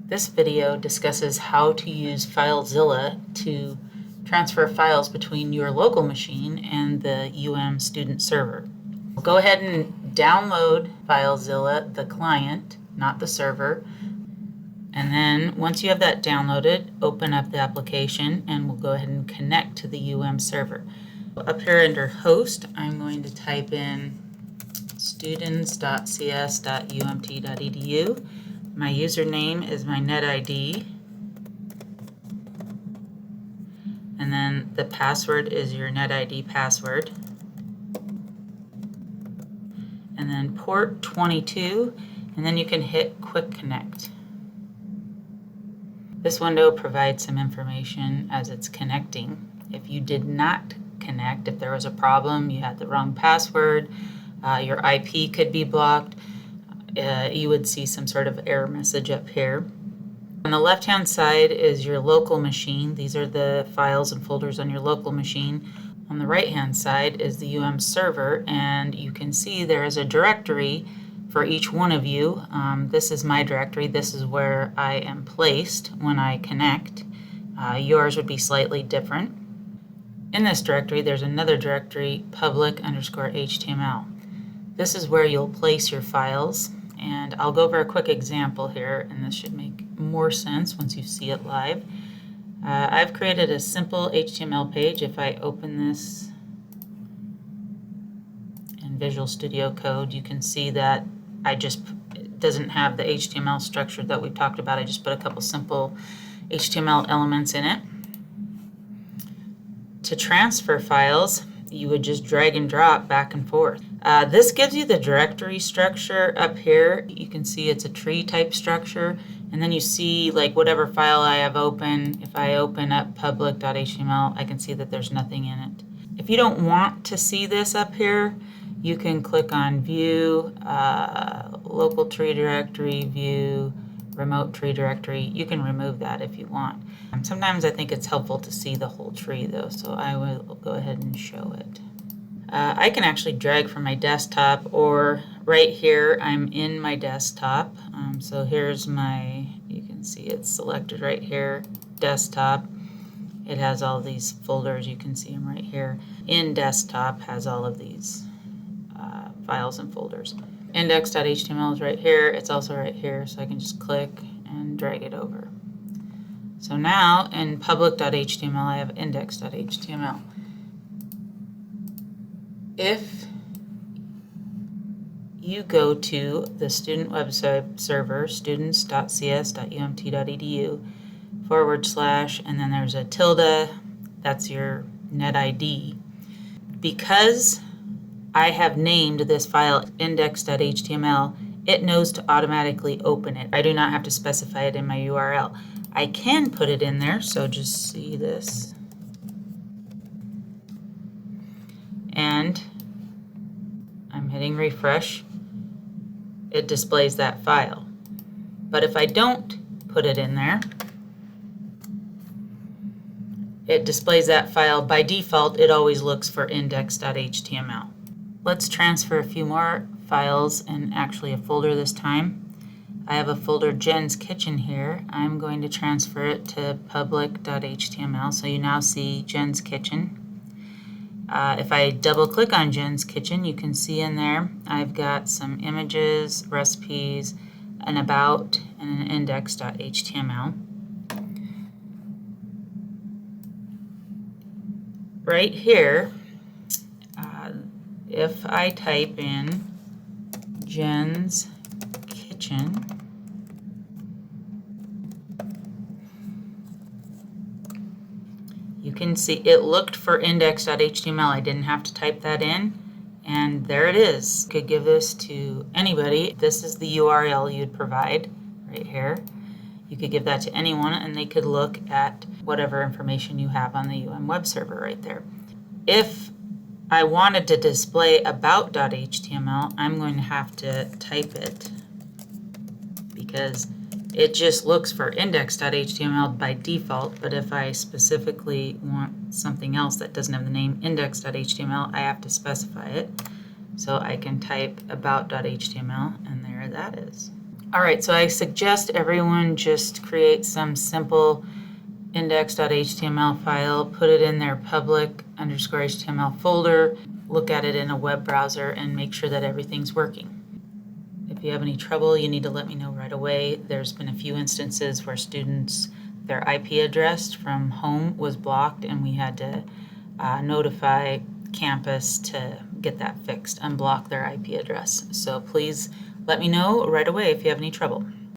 This video discusses how to use FIle Zilla to transfer files between your local machine and the student server. Go ahead and download FIle Zilla, the client, not the server. And then once you have that downloaded, open up the application and we'll go ahead and connect to the server. Up here under host, I'm going to type in students.cs.umt.edu. My username is my NetID, and then the password is your NetID password, and then port 22, and then you can hit Quick Connect. This window provides some information as it's connecting. If you did not connect, if there was a problem, you had the wrong password, your IP could be blocked, you would see some sort of error message up here. On the left-hand side is your local machine. These are the files and folders on your local machine. On the right-hand side is the server, and you can see there is a directory for each one of you. This is my directory. This is where I am placed when I connect. Yours would be slightly different. In this directory, there's another directory, public_HTML. This is where you'll place your files, and I'll go over a quick example here, and this should make more sense once you see it live. I've created a simple HTML page. If I open this in Visual Studio Code, you can see that it doesn't have the HTML structure that we've talked about. I just put a couple simple HTML elements in it. To transfer files, you would just drag and drop back and forth. This gives you the directory structure up here. You can see it's a tree type structure, and then you see like whatever file I have open. If I open up public.html, I can see that there's nothing in it. If you don't want to see this up here, you can click on View, Local Tree Directory, View, Remote Tree Directory. You can remove that if you want. Sometimes I think it's helpful to see the whole tree though, so I will go ahead and show it. I can actually drag from my desktop, or right here I'm in my desktop. So here's you can see it's selected right here, desktop. It has all these folders, you can see them right here. In desktop has all of these files and folders. Index.html is right here, it's also right here, so I can just click and drag it over. So now in public.html I have index.html. If you go to the student website server, students.cs.umt.edu / and then there's a tilde, that's your NetID. Because I have named this file index.html, it knows to automatically open it. I do not have to specify it in my URL. I can put it in there, so just see this. And I'm hitting refresh. It displays that file. But if I don't put it in there, it displays that file. By default, it always looks for index.html. Let's transfer a few more files and actually a folder this time. I have a folder Jen's Kitchen here. I'm going to transfer it to public.html, so you now see Jen's Kitchen. If I double click on Jen's Kitchen, you can see in there I've got some images, recipes, an about, and an index.html. Right here, if I type in Jen's Kitchen, you can see it looked for index.html. I didn't have to type that in, and there it is. You could give this to anybody. This is the URL you'd provide right here. You could give that to anyone, and they could look at whatever information you have on the web server right there. If I wanted to display about.html, I'm going to have to type it because it just looks for index.html by default, but if I specifically want something else that doesn't have the name index.html, I have to specify it. So I can type about.html, and there that is. All right, so I suggest everyone just create some simple index.html file, put it in their public_HTML folder, look at it in a web browser, and make sure that everything's working. If you have any trouble, you need to let me know right away. There's been a few instances where students, their IP address from home was blocked, and we had to notify campus to get that fixed, unblock their IP address. So please let me know right away if you have any trouble.